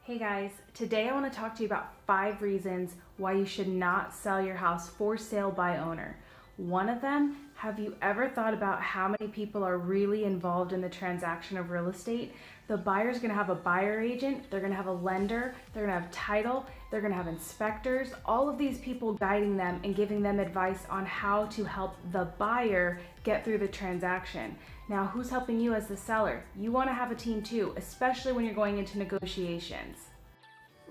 Hey guys, today I want to talk to you about 5 reasons why you should not sell your house for sale by owner. One of them, have you ever thought about how many people are really involved in the transaction of real estate? The buyer's going to have a buyer agent, they're going to have a lender, they're going to have title, they're going to have inspectors, all of these people guiding them and giving them advice on how to help the buyer get through the transaction. Now, who's helping you as the seller? You want to have a team too, especially when you're going into negotiations.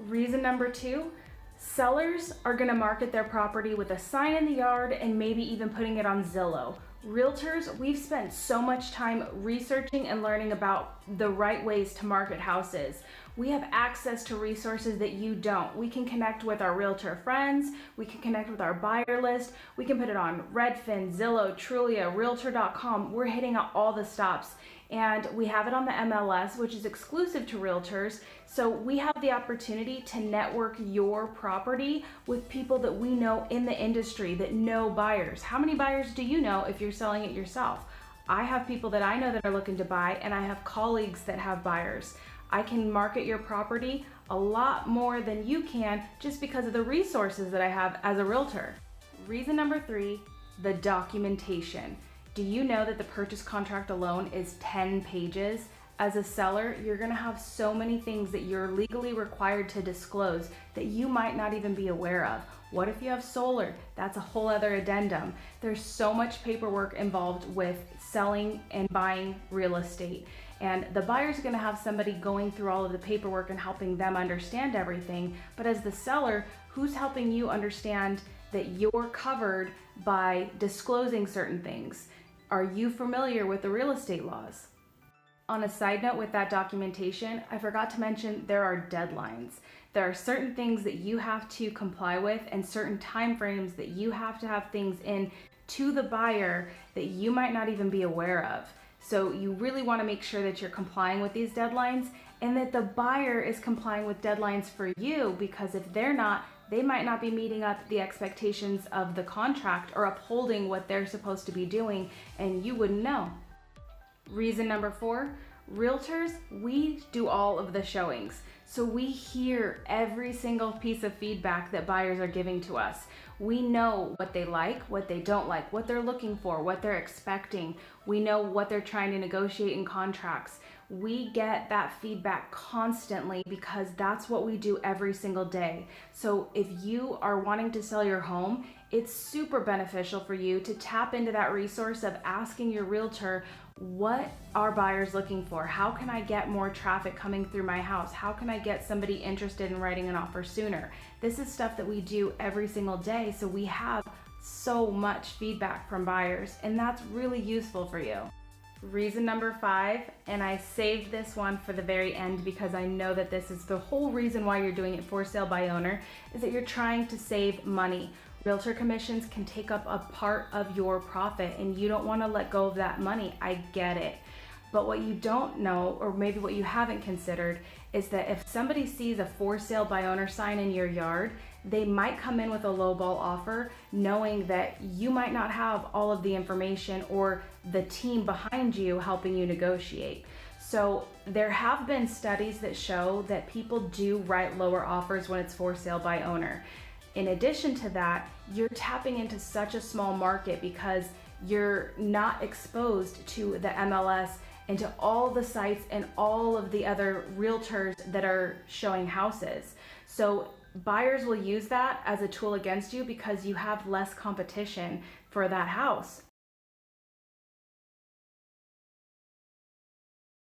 Reason number 2, sellers are going to market their property with a sign in the yard and maybe even putting it on Zillow. Realtors, we've spent so much time researching and learning about the right ways to market houses. We have access to resources that you don't. We can connect with our realtor friends, we can connect with our buyer list, we can put it on Redfin, Zillow, Trulia, Realtor.com. We're hitting all the stops. And we have it on the MLS, which is exclusive to realtors. So we have the opportunity to network your property with people that we know in the industry that know buyers. How many buyers do you know if you're selling it yourself? I have people that I know that are looking to buy, and I have colleagues that have buyers. I can market your property a lot more than you can just because of the resources that I have as a realtor. Reason number 3, the documentation. Do you know that the purchase contract alone is 10 pages? As a seller, you're gonna have so many things that you're legally required to disclose that you might not even be aware of. What if you have solar? That's a whole other addendum. There's so much paperwork involved with selling and buying real estate. And the buyer's gonna have somebody going through all of the paperwork and helping them understand everything. But as the seller, who's helping you understand that you're covered by disclosing certain things? Are you familiar with the real estate laws? On a side note with that documentation, I forgot to mention there are deadlines. There are certain things that you have to comply with and certain timeframes that you have to have things in to the buyer that you might not even be aware of. So you really want to make sure that you're complying with these deadlines and that the buyer is complying with deadlines for you, because if they're not, they might not be meeting up the expectations of the contract or upholding what they're supposed to be doing, and you wouldn't know. Reason number 4, realtors, we do all of the showings. So we hear every single piece of feedback that buyers are giving to us. We know what they like, what they don't like, what they're looking for, what they're expecting. We know what they're trying to negotiate in contracts. We get that feedback constantly because that's what we do every single day. So if you are wanting to sell your home, it's super beneficial for you to tap into that resource of asking your realtor, what are buyers looking for? How can I get more traffic coming through my house? How can I get somebody interested in writing an offer sooner? This is stuff that we do every single day, so we have so much feedback from buyers, and that's really useful for you. Reason number 5, and I saved this one for the very end because I know that this is the whole reason why you're doing it for sale by owner, is that you're trying to save money. Realtor commissions can take up a part of your profit and you don't want to let go of that money. I get it. But what you don't know, or maybe what you haven't considered, is that if somebody sees a for sale by owner sign in your yard, they might come in with a lowball offer knowing that you might not have all of the information or the team behind you helping you negotiate. So there have been studies that show that people do write lower offers when it's for sale by owner. In addition to that, you're tapping into such a small market because you're not exposed to the MLS and to all the sites and all of the other realtors that are showing houses. So buyers will use that as a tool against you because you have less competition for that house.